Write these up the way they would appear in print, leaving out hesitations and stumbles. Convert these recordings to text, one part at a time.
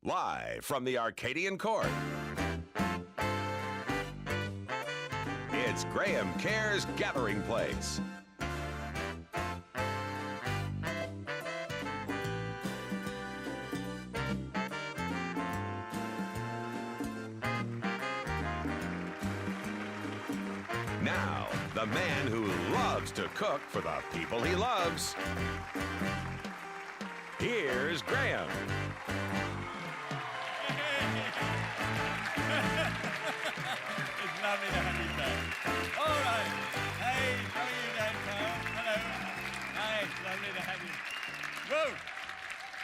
Live from the Arcadian Court, it's Graham Kerr's Gathering Place. Now, the man who loves to cook for the people he loves. Here's Graham. It's lovely to have you back. All right. Hey, how are you, Dan Carl? Hello. Hi, lovely to have you. Whoa.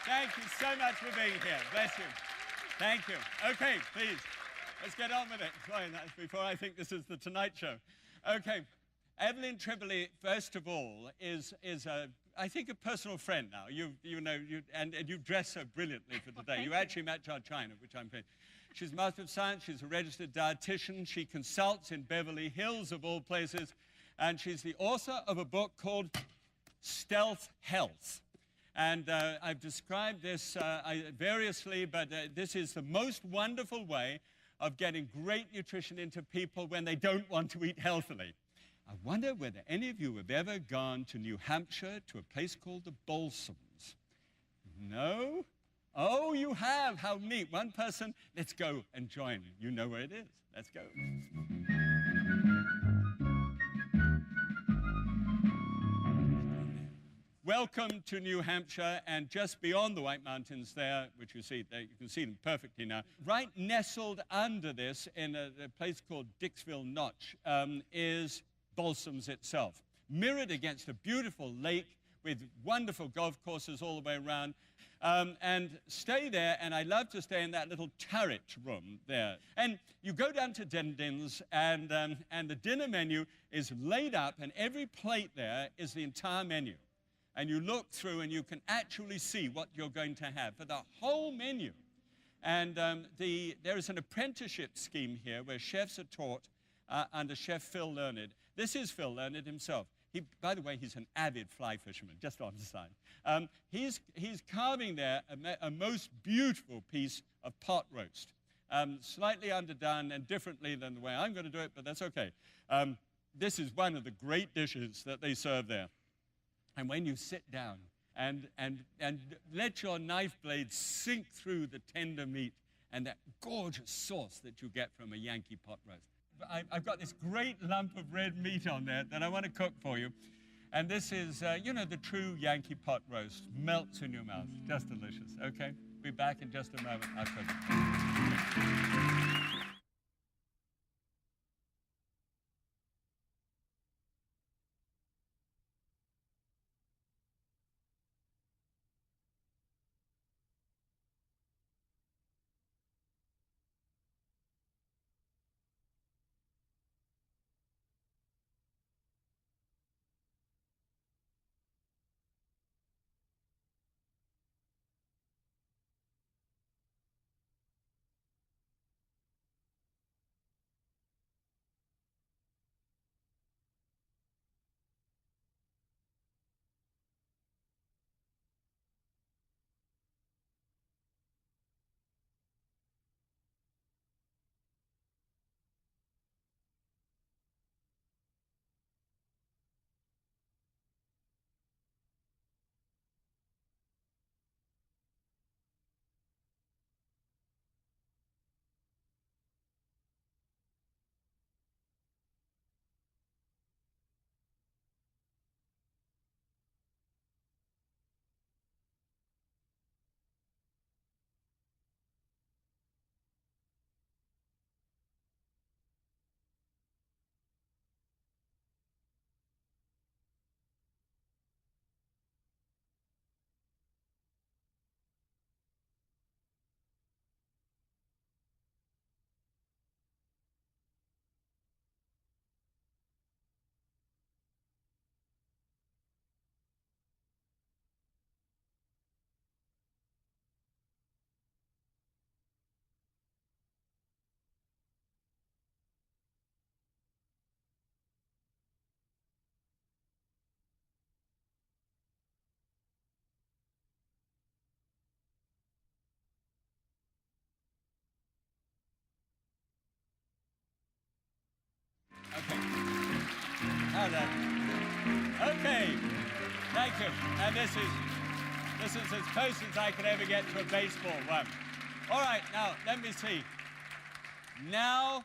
Thank you so much for being here. Bless you. Thank you. Okay, please. Let's get on with it. Sorry, that's before I think this is the Tonight Show. Okay. Evelyn Tribole, first of all, is I think a personal friend now. And you dress so brilliantly for today. You actually match our china, which I'm pleased. She's a Master of Science. She's a registered dietitian. She consults in Beverly Hills, of all places. And she's the author of a book called Stealth Health. And I've described this variously, but this is the most wonderful way of getting great nutrition into people when they don't want to eat healthily. I wonder whether any of you have ever gone to New Hampshire to a place called the Balsams. No? Oh, you have. How neat. One person. Let's go and join. You know where it is. Let's go. Welcome to New Hampshire, and just beyond the White Mountains there, which you see there, you can see them perfectly now, right nestled under this in a place called Dixville Notch is Balsams itself, mirrored against a beautiful lake with wonderful golf courses all the way around. And stay there, and I love to stay in that little turret room there. And you go down to Dindin's, and the dinner menu is laid up, and every plate there is the entire menu. And you look through, and you can actually see what you're going to have for the whole menu. And there is an apprenticeship scheme here where chefs are taught under Chef Phil Learned. This is Phil Learned himself. By the way, he's an avid fly fisherman, just on the side. He's carving there a most beautiful piece of pot roast, slightly underdone and differently than the way I'm going to do it, but that's okay. This is one of the great dishes that they serve there. And when you sit down and let your knife blade sink through the tender meat and that gorgeous sauce that you get from a Yankee pot roast. I've got this great lump of red meat on there that I want to cook for you. And this is, the true Yankee pot roast. Melts in your mouth. Just delicious. Okay? Be back in just a moment. I'll cook it. Thank you. And this is as close as I could ever get to a baseball one. All right, now, let me see. Now,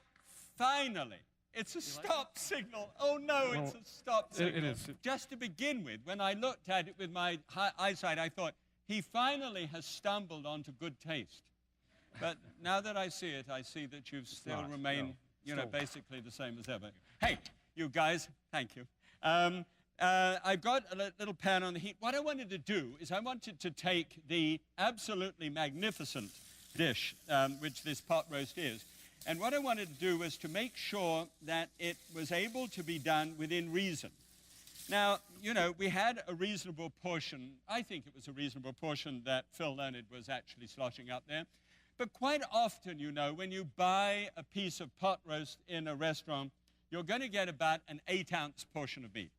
finally, it's a stop signal. Oh, no, it's a stop signal. It is. Just to begin with, when I looked at it with my eyesight, I thought, he finally has stumbled onto good taste. But now that I see it, I see that you've still remained, basically the same as ever. Hey, you guys, thank you. I've got a little pan on the heat. What I wanted to do is I wanted to take the absolutely magnificent dish, which this pot roast is, and what I wanted to do was to make sure that it was able to be done within reason. Now, we had a reasonable portion. I think it was a reasonable portion that Phil Leonard was actually sloshing up there. But quite often, when you buy a piece of pot roast in a restaurant, you're going to get about an 8-ounce portion of meat.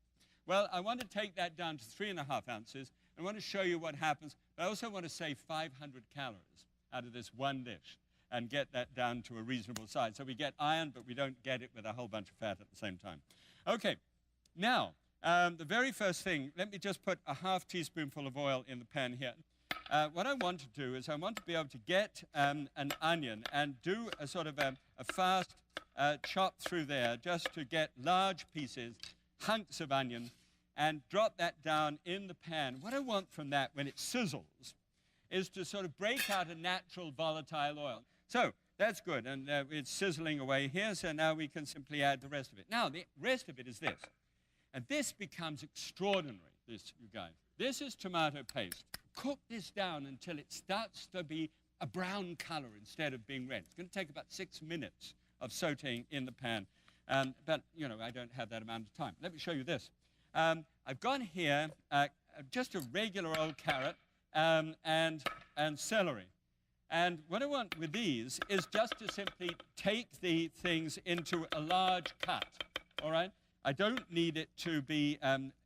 Well, I want to take that down to 3.5 ounces. I want to show you what happens. But I also want to save 500 calories out of this one dish and get that down to a reasonable size. So we get iron, but we don't get it with a whole bunch of fat at the same time. Okay, now, the very first thing, let me just put a half teaspoonful of oil in the pan here. What I want to do is I want to be able to get an onion and do a sort of a fast chop through there just to get large pieces, hunks of onion, and drop that down in the pan. What I want from that when it sizzles is to sort of break out a natural volatile oil. So that's good, and it's sizzling away here, so now we can simply add the rest of it. Now, the rest of it is this, and this becomes extraordinary, you guys. This is tomato paste. Cook this down until it starts to be a brown color instead of being red. It's going to take about 6 minutes of sauteing in the pan, but, I don't have that amount of time. Let me show you this. I've got here just a regular old carrot and celery. And what I want with these is just to simply take the things into a large cut, all right? I don't need it to be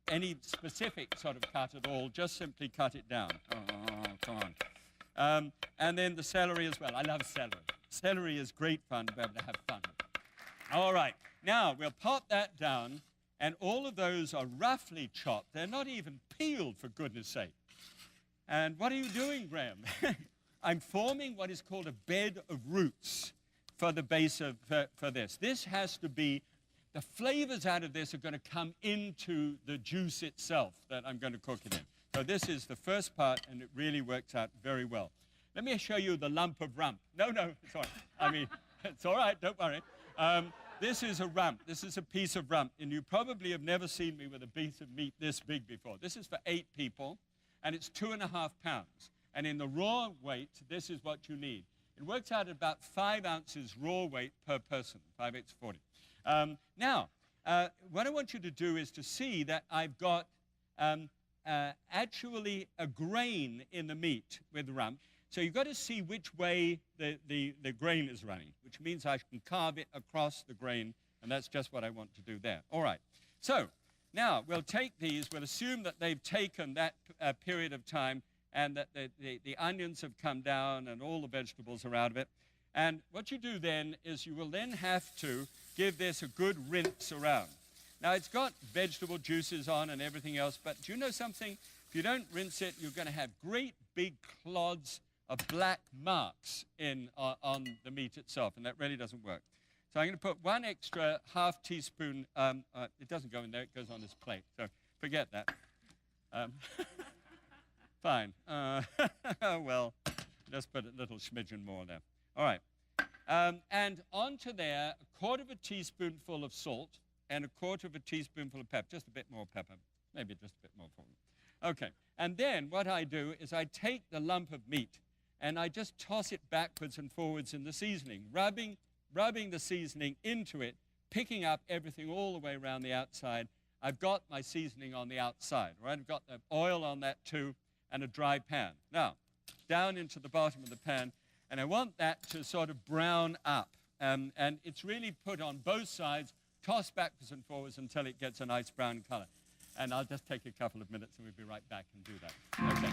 any specific sort of cut at all, just simply cut it down. Oh, come on. And then the celery as well. I love celery. Celery is great fun to be able to have fun with. All right, now we'll pop that down, and all of those are roughly chopped. They're not even peeled, for goodness sake. And what are you doing, Graham? I'm forming what is called a bed of roots for the base of for this. This has to be, the flavors out of this are going to come into the juice itself that I'm going to cook it in. So this is the first part, and it really works out very well. Let me show you the lump of rump. No, sorry. I mean, it's all right, don't worry. This is a rump. This is a piece of rump, and you probably have never seen me with a piece of meat this big before. This is for 8 people, and it's 2.5 pounds. And in the raw weight, this is what you need. It works out at about 5 ounces raw weight per person, 5 8 40. Now, what I want you to do is to see that I've got actually a grain in the meat with rump. So you've got to see which way the grain is running, which means I can carve it across the grain, and that's just what I want to do there. All right. So now we'll take these. We'll assume that they've taken that period of time, and that the onions have come down and all the vegetables are out of it. And what you do then is you will then have to give this a good rinse around. Now, it's got vegetable juices on and everything else, but do you know something? If you don't rinse it, you're going to have great big clods of black marks on the meat itself, and that really doesn't work. So I'm going to put 1 extra half teaspoon. It doesn't go in there. It goes on this plate, so forget that. Fine. Well, just put a little smidgen more there. All right. And onto there, 1/4 teaspoonful of salt and 1/4 teaspoonful of pepper. Just a bit more pepper. Maybe just a bit more for me. Okay. And then what I do is I take the lump of meat and I just toss it backwards and forwards in the seasoning, rubbing the seasoning into it, picking up everything all the way around the outside. I've got my seasoning on the outside, right? I've got the oil on that too, and a dry pan. Now, down into the bottom of the pan, and I want that to sort of brown up. And it's really put on both sides, tossed backwards and forwards until it gets a nice brown color. And I'll just take a couple of minutes and we'll be right back and do that. Okay.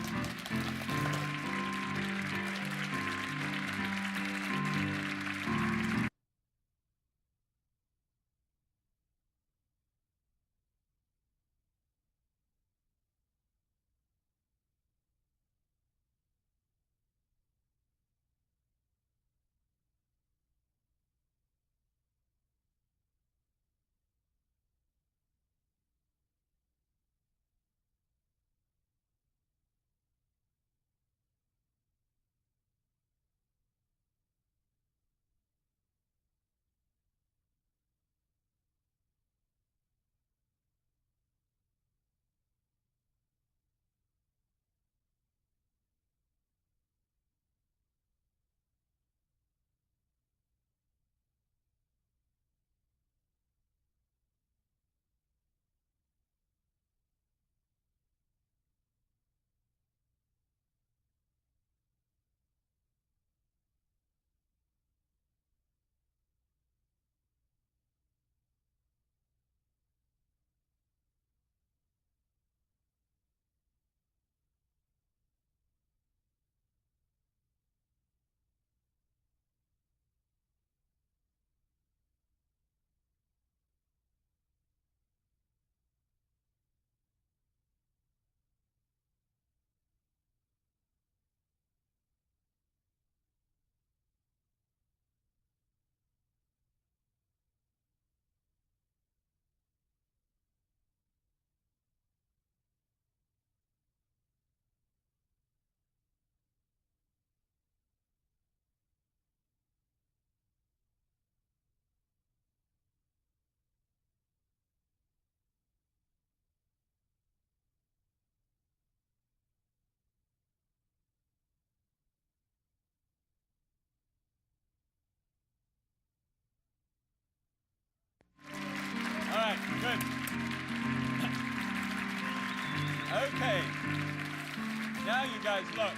now you guys look.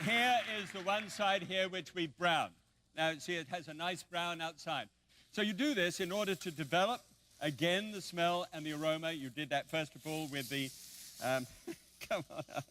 Here is the one side here which we've browned. Now, see, it has a nice brown outside. So you do this in order to develop, again, the smell and the aroma. You did that, first of all, with the... come on out.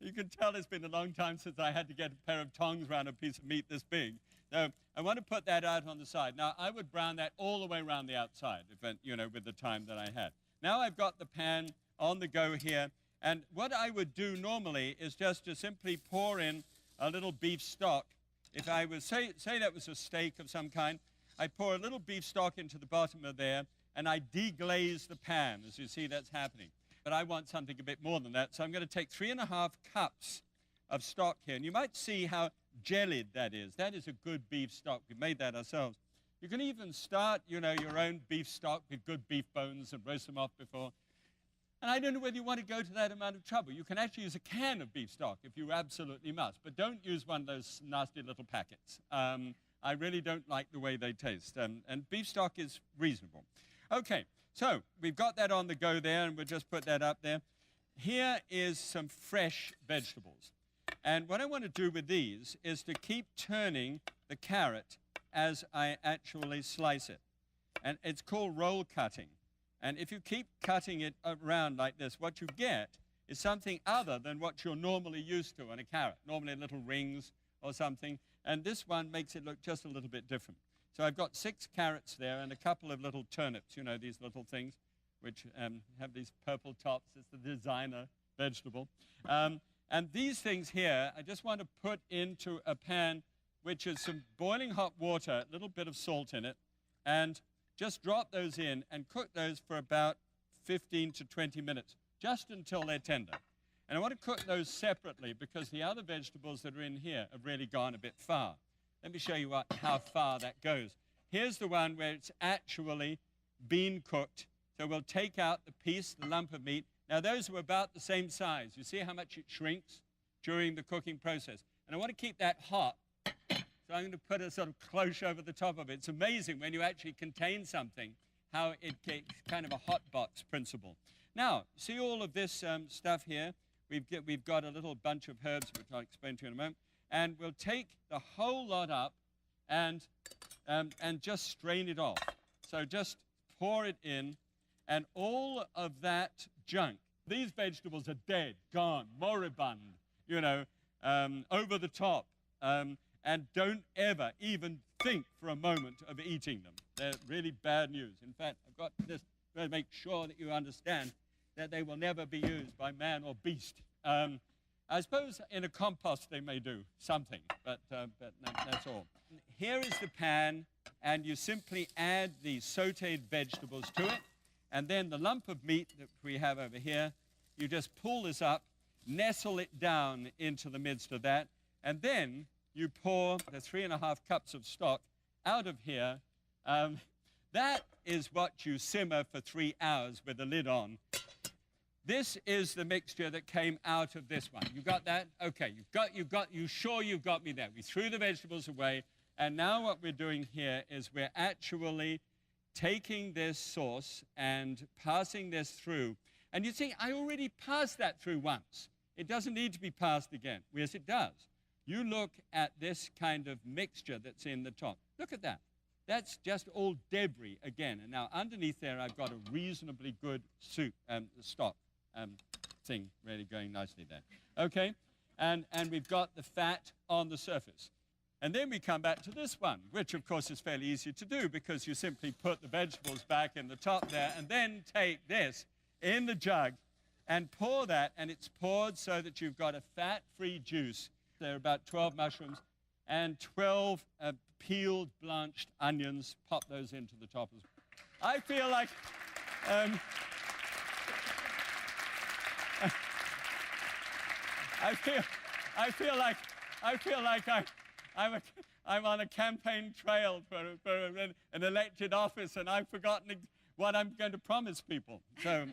You can tell it's been a long time since I had to get a pair of tongs around a piece of meat this big. So I want to put that out on the side. Now, I would brown that all the way around the outside, if, you know, with the time that I had. Now I've got the pan on the go here. And what I would do normally is just to simply pour in a little beef stock. If I was, say that was a steak of some kind, I pour a little beef stock into the bottom of there, and I deglaze the pan. As you see, that's happening. But I want something a bit more than that, so I'm going to take 3½ cups of stock here. And you might see how jellied that is. That is a good beef stock. We made that ourselves. You can even start, you know, your own beef stock with good beef bones and roast them off before. And I don't know whether you want to go to that amount of trouble. You can actually use a can of beef stock if you absolutely must, but don't use one of those nasty little packets. I really don't like the way they taste, and beef stock is reasonable. Okay, so we've got that on the go there, and we'll just put that up there. Here is some fresh vegetables. And what I want to do with these is to keep turning the carrot as I actually slice it. And it's called roll cutting. And if you keep cutting it around like this, what you get is something other than what you're normally used to on a carrot, normally little rings or something. And this one makes it look just a little bit different. So I've got 6 carrots there and a couple of little turnips, you know, these little things which have these purple tops. It's the designer vegetable. And these things here, I just want to put into a pan which is some boiling hot water, a little bit of salt in it, and just drop those in and cook those for about 15 to 20 minutes, just until they're tender. And I want to cook those separately because the other vegetables that are in here have really gone a bit far. Let me show you how far that goes. Here's the one where it's actually been cooked. So we'll take out the piece, the lump of meat. Now, those are about the same size. You see how much it shrinks during the cooking process. And I want to keep that hot. So I'm going to put a sort of cloche over the top of it. It's amazing when you actually contain something, how it's kind of a hot box principle. Now, see all of this stuff here? We've got a little bunch of herbs, which I'll explain to you in a moment. And we'll take the whole lot up and just strain it off. So just pour it in, and all of that junk. These vegetables are dead, gone, moribund, you know, over the top. And don't ever even think for a moment of eating them. They're really bad news. In fact, I've got this to make sure that you understand that they will never be used by man or beast. I suppose in a compost they may do something, but that's all. Here is the pan, and you simply add the sautéed vegetables to it, and then the lump of meat that we have over here, you just pull this up, nestle it down into the midst of that, and then you pour the 3½ cups of stock out of here. That is what you simmer for 3 hours with the lid on. This is the mixture that came out of this one. You got that? Okay, you sure you've got me there. We threw the vegetables away, and now what we're doing here is we're actually taking this sauce and passing this through. And you see, I already passed that through once. It doesn't need to be passed again. Yes, it does. You look at this kind of mixture that's in the top. Look at that. That's just all debris again. And now underneath there, I've got a reasonably good soup, stock thing really going nicely there. Okay? And we've got the fat on the surface. And then we come back to this one, which, of course, is fairly easy to do because you simply put the vegetables back in the top there and then take this in the jug and pour that, and it's poured so that you've got a fat-free juice. There are about 12 mushrooms and 12 peeled, blanched onions. Pop those into the top as well. I feel like... I feel like I'm on a campaign trail for an elected office, and I've forgotten what I'm going to promise people. So,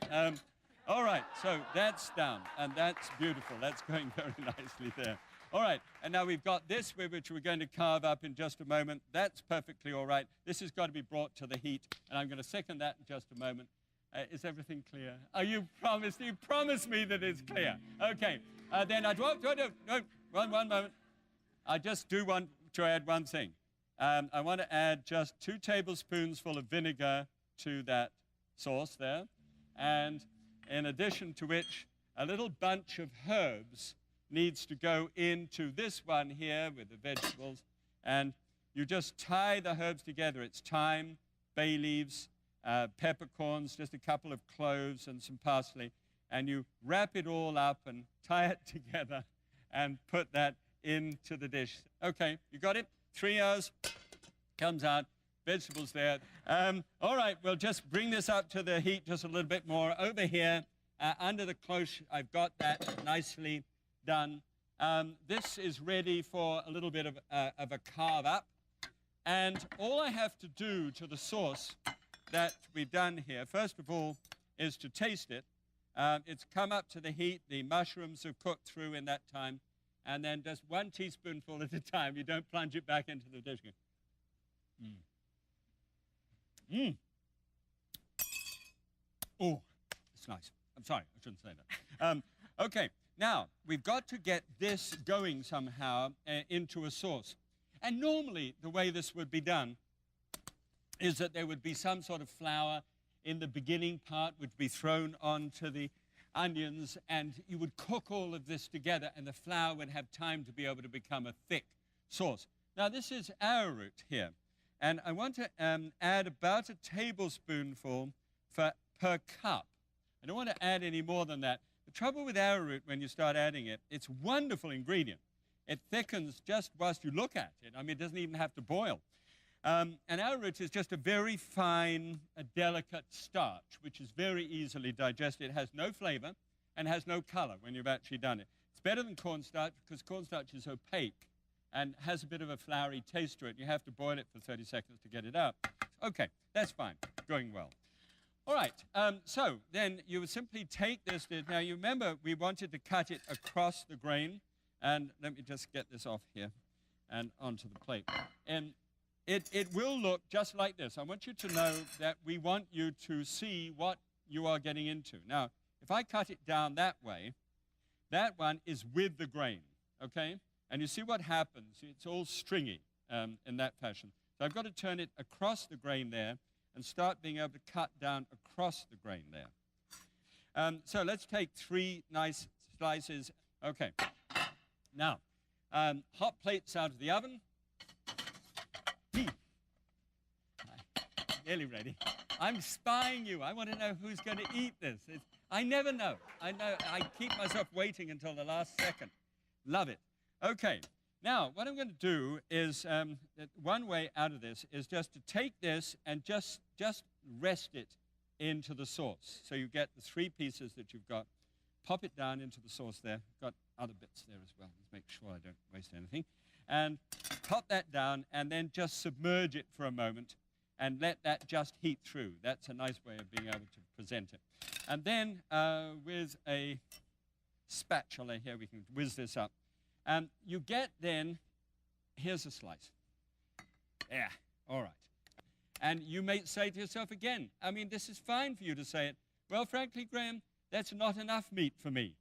all right, so that's done, and that's beautiful. That's going very nicely there. All right, and now we've got this, which we're going to carve up in just a moment. That's perfectly all right. This has got to be brought to the heat, and I'm going to second that in just a moment. Is everything clear? Oh, you promised me that it's clear. Okay, then one moment. I just want to add one thing. I want to add just 2 tablespoons full of vinegar to that sauce there. And in addition to which, a little bunch of herbs needs to go into this one here with the vegetables. And you just tie the herbs together. It's thyme, bay leaves, peppercorns, just a couple of cloves and some parsley. And you wrap it all up and tie it together and put that into the dish. Okay, you got it? 3 hours, comes out, vegetables there. All right, we'll just bring this up to the heat just a little bit more. Over here, under the cloche, I've got that nicely done. This is ready for a little bit of a carve up. And all I have to do to the sauce that we've done here, first of all, is to taste it. It's come up to the heat. The mushrooms have cooked through in that time. And then just 1 teaspoonful at a time. You don't plunge it back into the dish. Oh, it's nice. I'm sorry, I shouldn't say that. Okay, now, we've got to get this going somehow into a sauce. And normally, the way this would be done is that there would be some sort of flour in the beginning part, would be thrown onto the onions, and you would cook all of this together, and the flour would have time to be able to become a thick sauce. Now, this is arrowroot here, and I want to add about a tablespoonful per cup. I don't want to add any more than that. The trouble with arrowroot, when you start adding it, it's a wonderful ingredient. It thickens just whilst you look at it. I mean, it doesn't even have to boil. And arrowroot is just a very fine, delicate starch, which is very easily digested. It has no flavor and has no color when you've actually done it. It's better than cornstarch because cornstarch is opaque and has a bit of a floury taste to it. You have to boil it for 30 seconds to get it out. Okay, that's fine. Going well. All right, so then you would simply take this. Now, you remember we wanted to cut it across the grain. And let me just get this off here and onto the plate. And it will look just like this. I want you to know that we want you to see what you are getting into. Now, if I cut it down that way, that one is with the grain, okay? And you see what happens. It's all stringy in that fashion. So I've got to turn it across the grain there and start being able to cut down across the grain there. So let's take 3 nice slices. Okay. Now, hot plates out of the oven. Nearly ready. I'm spying you. I want to know who's going to eat this. I never know. I keep myself waiting until the last second. Love it. Okay. Now, what I'm going to do is, one way out of this is just to take this and just rest it into the sauce. So you get the 3 pieces that you've got. Pop it down into the sauce there. Got other bits there as well. Let's make sure I don't waste anything. And pop that down and then just submerge it for a moment and let that just heat through. That's a nice way of being able to present it. And then with a spatula here, we can whiz this up. And you get then, here's a slice. Yeah, all right. And you may say to yourself again, I mean, this is fine for you to say it. Well, frankly, Graham, that's not enough meat for me.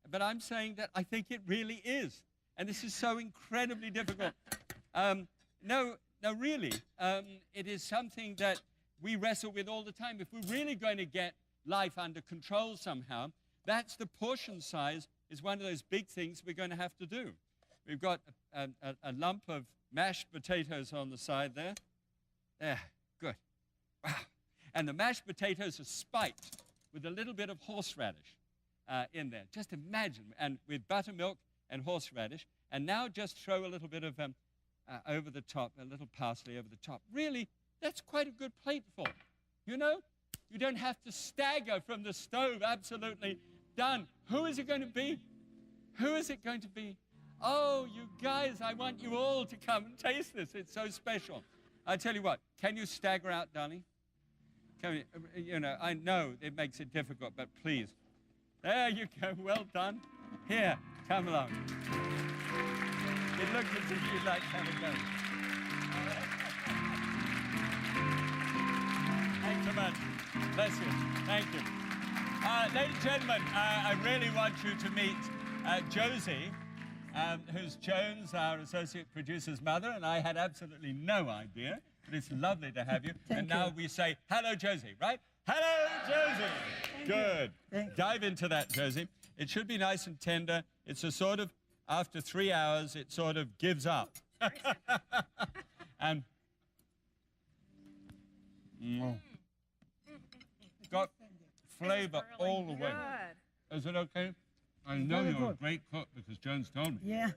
But I'm saying that I think it really is. And this is so incredibly difficult. No, really, it is something that we wrestle with all the time. If we're really going to get life under control somehow, that's the portion size is one of those big things we're going to have to do. We've got a lump of mashed potatoes on the side there. There, good. Wow. And the mashed potatoes are spiked with a little bit of horseradish in there. Just imagine, and with buttermilk and horseradish. And now just throw a little bit of over the top, a little parsley over the top. Really, that's quite a good plateful. You know, you don't have to stagger from the stove. Absolutely done. Who is it going to be? Who is it going to be? Oh, you guys, I want you all to come and taste this. It's so special. I tell you what, can you stagger out, darling? Can you know, I know it makes it difficult, but please. There you go. Well done. Here, come along. It looks as if you'd like to have a go. Thanks so much. Bless you. Thank you. Ladies and gentlemen, I really want you to meet Josie, who's Jones, our associate producer's mother, and I had absolutely no idea. But it's lovely to have you. Thank and now you. we say, hello, Josie, right? Hello, Josie. Good. Thank you. Dive into that, Josie. It should be nice and tender. It's a sort of, after 3 hours, it sort of gives up. And got flavor all the way. Is it okay? I know very you're a good. great cook because Jones told me. Yeah,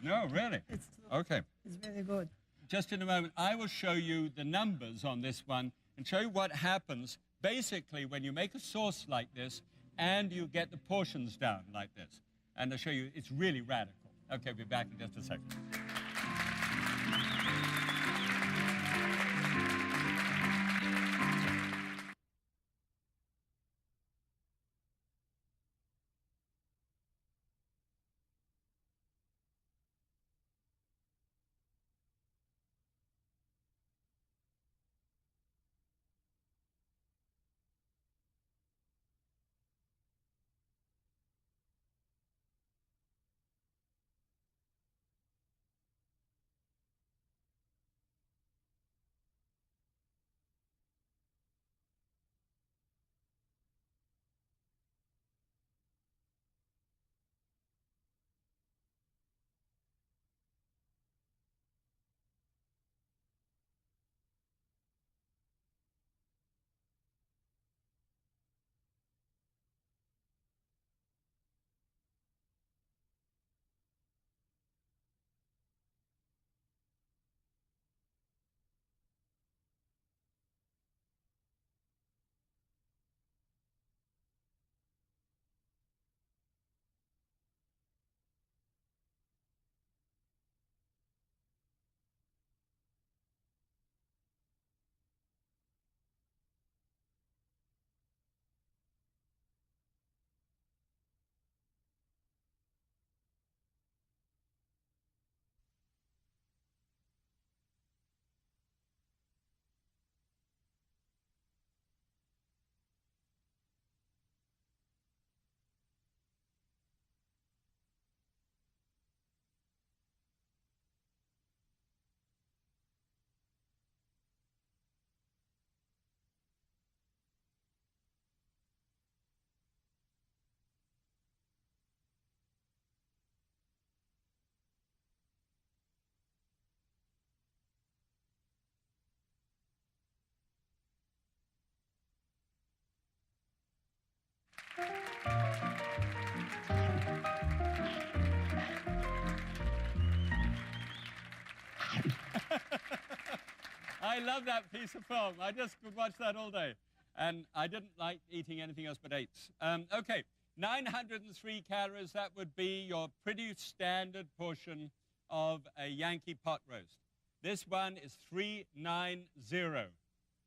No, really. it's Okay. very good. Just in a moment, I will show you the numbers on this one and show you what happens basically when you make a sauce like this and you get the portions down like this. And I'll show you, it's really radical. Okay, we'll be back in just a second. I love that piece of film. I just could watch that all day. And I didn't like eating anything else but eights. Okay, 903 calories. That would be your pretty standard portion of a Yankee pot roast. This one is 390.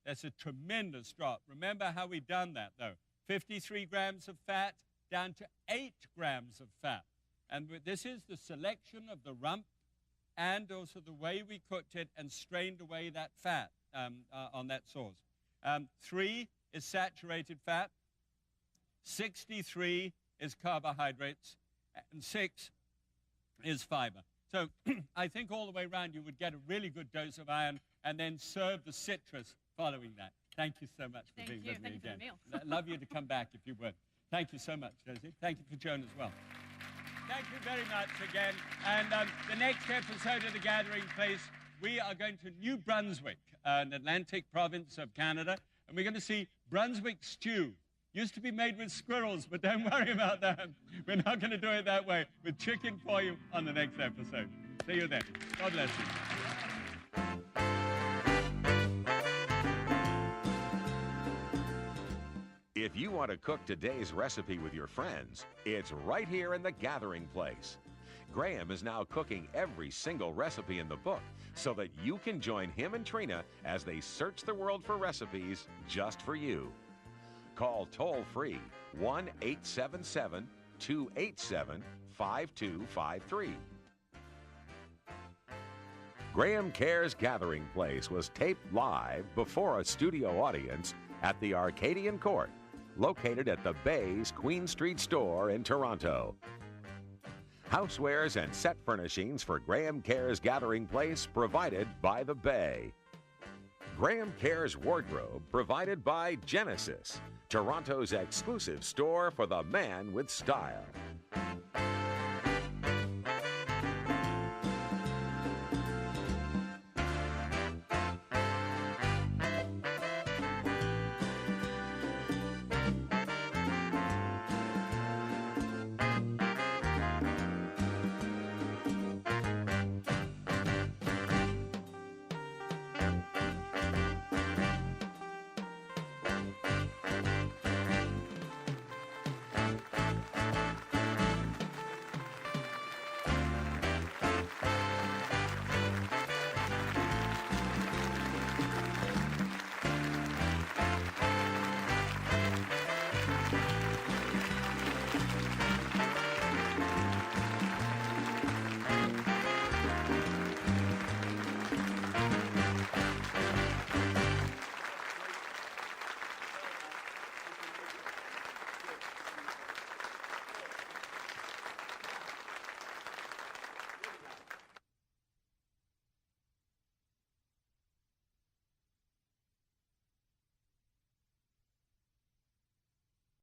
That's a tremendous drop. Remember how we've done that, though. 53 grams of fat down to 8 grams of fat. And this is the selection of the rump and also the way we cooked it and strained away that fat on that sauce. 3 is saturated fat, 63 is carbohydrates, and 6 is fiber. So I think all the way around you would get a really good dose of iron and then serve the citrus following that. Thank you so much for being with me again. Love you to come back if you would. Thank you so much, Josie. Thank you for Joan as well. Thank you very much again. And the next episode of The Gathering Place, we are going to New Brunswick, an Atlantic province of Canada, and we're going to see Brunswick stew. Used to be made with squirrels, but don't worry about that. We're not going to do it that way. With chicken for you on the next episode. See you then. God bless you. If you want to cook today's recipe with your friends, it's right here in The Gathering Place. Graham is now cooking every single recipe in the book so that you can join him and Trina as they search the world for recipes just for you. Call toll-free 1-877-287-5253. Graham Kerr's Gathering Place was taped live before a studio audience at the Arcadian Court, located at the Bay's Queen Street store in Toronto. Housewares and set furnishings for Graham Kerr's Gathering Place provided by the Bay. Graham Kerr's wardrobe provided by Genesis, Toronto's exclusive store for the man with style.